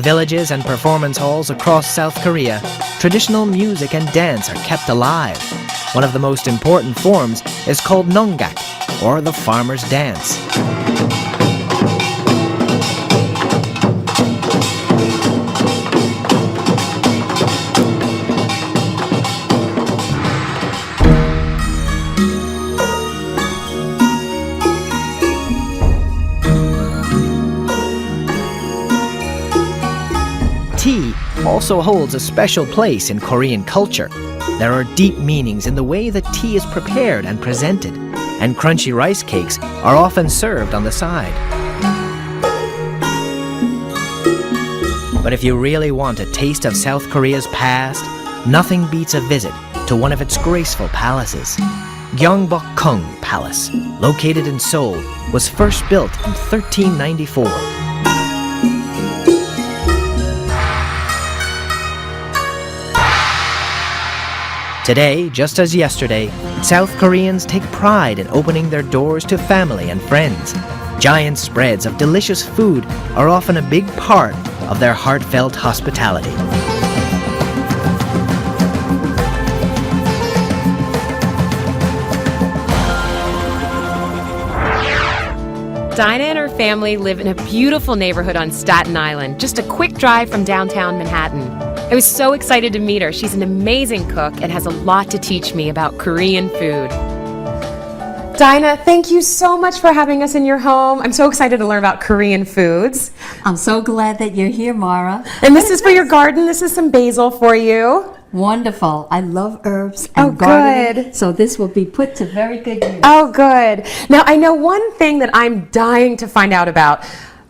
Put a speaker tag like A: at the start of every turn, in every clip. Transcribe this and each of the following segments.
A: villages and performance halls across South Korea, traditional music and dance are kept alive. One of the most important forms is called nonggak, or the farmer's dance. Tea also holds a special place in Korean culture. There are deep meanings in the way that tea is prepared and presented, and crunchy rice cakes are often served on the side. But if you really want a taste of South Korea's past, nothing beats a visit to one of its graceful palaces. Gyeongbokgung Palace, located in Seoul, was first built in 1394. Today, just as yesterday, South Koreans take pride in opening their doors to family and friends. Giant spreads of delicious food are often a big part of their heartfelt hospitality.
B: Dinah and her family live in a beautiful neighborhood on Staten Island, just a quick drive from downtown Manhattan. I was so excited to meet her. She's an amazing cook and has a lot to teach me about Korean food. Dinah, thank you so much for having us in your home. I'm so excited to learn about Korean foods.
C: I'm so glad that you're here, Mara.
B: And this is for your garden. This is some basil for you.
C: Wonderful. I love herbs and gardening. Good. So this will be put to very good use.
B: Oh, good. Now, I know one thing that I'm dying to find out about.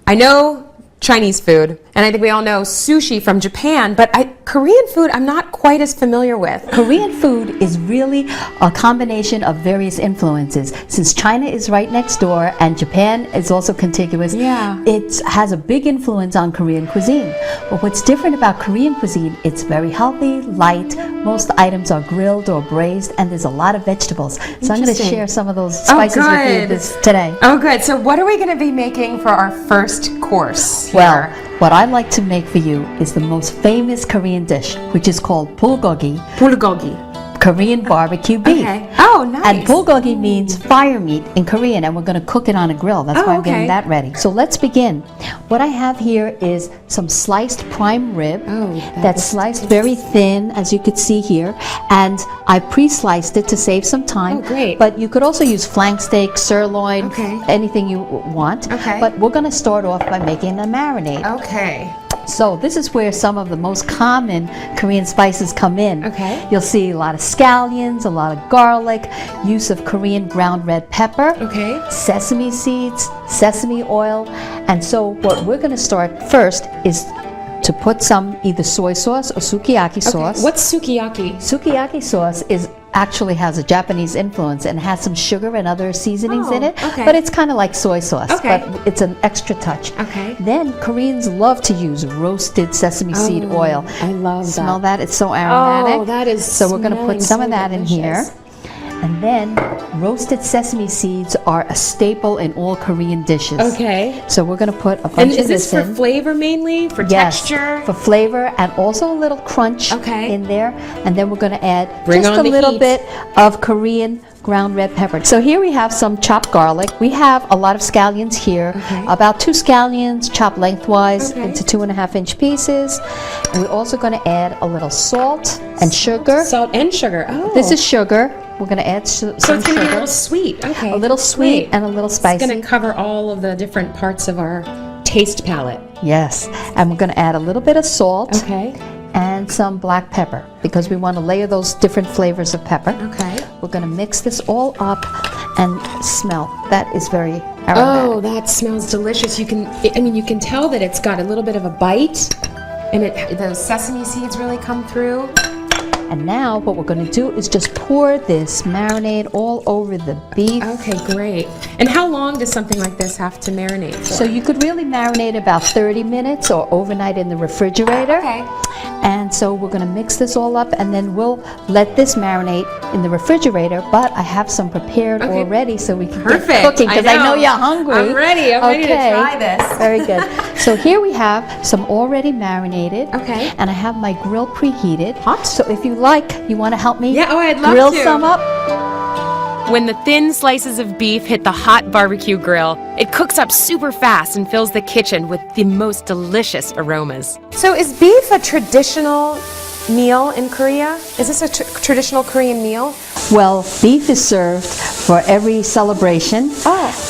B: I know Chinese food, and I think we all know sushi from Japan, but Korean food I'm not quite as familiar with.
C: Korean food is really a combination of various influences. Since China is right next door and Japan is also contiguous, it has a big influence on Korean cuisine. But what's different about Korean cuisine, it's very healthy, light, most items are grilled or braised, and there's a lot of vegetables. So I'm going to share some of those spices with you today.
B: Oh, good. So what are we going to be making for our first course?
C: Well, what I like to make for you is the most famous Korean dish, which is called bulgogi.
B: Bolgogi.
C: Korean barbecue beef.
B: Okay. Oh, nice.
C: And bulgogi means fire meat in Korean, and we're going to cook it on a grill. That's why I'm getting that ready. So let's begin. What I have here is some sliced prime rib that's sliced very thin, as you could see here, and I pre-sliced it to save some time.
B: Oh, great.
C: But you could also use flank steak, sirloin, anything you want.
B: Okay.
C: But we're going to start off by making a marinade.
B: Okay.
C: So this is where some of the most common Korean spices come in.
B: Okay.
C: You'll see a lot of scallions, a lot of garlic, use of Korean ground red pepper, sesame seeds, sesame oil. And so what we're going to start first is to put some either soy sauce or sukiyaki sauce.
B: What's sukiyaki?
C: Sukiyaki sauce actually has a Japanese influence and has some sugar and other seasonings in it, but it's kind of like soy sauce, but it's an extra touch. Then Koreans love to use roasted sesame seed oil.
B: I love that.
C: Smell that? It's so aromatic.
B: Oh, that is
C: so we're going to put some of that in here. And then roasted sesame seeds are a staple in all Korean dishes.
B: Okay.
C: So we're going to put a bunch of this in.
B: And is this for flavor mainly? For texture?
C: For flavor and also a little crunch in there. And then we're going to add just a little bit of Korean ground red pepper. So here we have some chopped garlic. We have a lot of scallions here. About 2 scallions chopped lengthwise into 2.5-inch pieces. And we're also going to add a little salt and sugar.
B: Salt and sugar. Oh.
C: This is sugar. We're going to add some sugar.
B: So it's going to be a little sweet. Okay.
C: A little sweet and a little spicy.
B: It's going to cover all of the different parts of our taste palette.
C: Yes. And we're going to add a little bit of salt.
B: Okay.
C: And some black pepper, because we want to layer those different flavors of pepper.
B: Okay.
C: We're going to mix this all up and smell. That is very aromatic.
B: Oh, that smells delicious. You can tell that it's got a little bit of a bite, and the sesame seeds really come through.
C: And now what we're going to do is just pour this marinade all over the beef.
B: Okay, great. And how long does something like this have to marinate for?
C: So you could really marinate about 30 minutes or overnight in the refrigerator.
B: Okay.
C: And so we're going to mix this all up, and then we'll let this marinate in the refrigerator. But I have some prepared already, so we can get cooking, because I know you're hungry.
B: I'm ready. I'm ready to try this.
C: Very good. So here we have some already marinated.
B: Okay.
C: And I have my grill preheated. Hot. So if you like, you want to help me
B: I'd love
C: grill
B: to.
C: some up?
B: When the thin slices of beef hit the hot barbecue grill, it cooks up super fast and fills the kitchen with the most delicious aromas. So is beef a traditional meal in Korea? Is this a traditional Korean meal?
C: Well, beef is served for every celebration,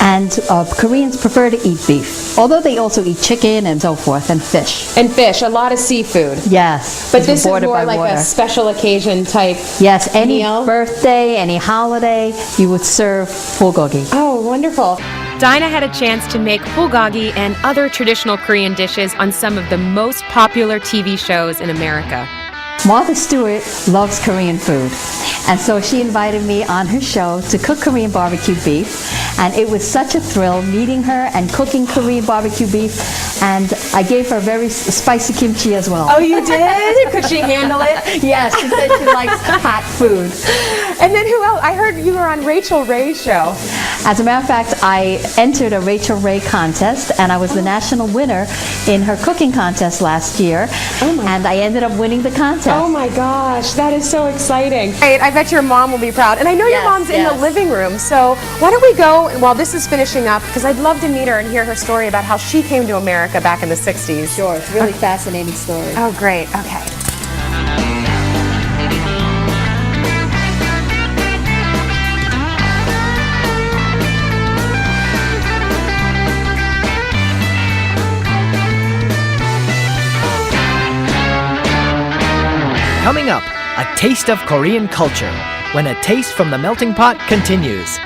C: and Koreans prefer to eat beef, although they also eat chicken and so forth, and fish.
B: And fish, a lot of seafood.
C: Yes.
B: But this is
C: bordered
B: more
C: by
B: like
C: water.
B: a special occasion type
C: Yes, any
B: meal.
C: birthday, any holiday, you would serve bulgogi.
B: Oh, wonderful. Dinah had a chance to make bulgogi and other traditional Korean dishes on some of the most popular TV shows in America.
C: Martha Stewart loves Korean food, and so she invited me on her show to cook Korean barbecue beef, and it was such a thrill meeting her and cooking Korean barbecue beef, and I gave her very spicy kimchi as well.
B: Oh, you did? Could she handle it?
C: Yes, she said she likes hot food.
B: And then who else? I heard you were on Rachel Ray's show.
C: As a matter of fact, I entered a Rachel Ray contest, and I was the national winner in her cooking contest last year, and I ended up winning the contest.
B: Oh my gosh, that is so exciting. Great, I bet your mom will be proud. And I know your
C: Yes,
B: mom's in the
C: yes.
B: living room, so why don't we go while this is finishing up, because I'd love to meet her and hear her story about how she came to America back in the 60s.
C: Sure, it's a really fascinating story.
B: Oh, great, okay.
A: Coming up, a taste of Korean culture when A Taste from the Melting Pot continues.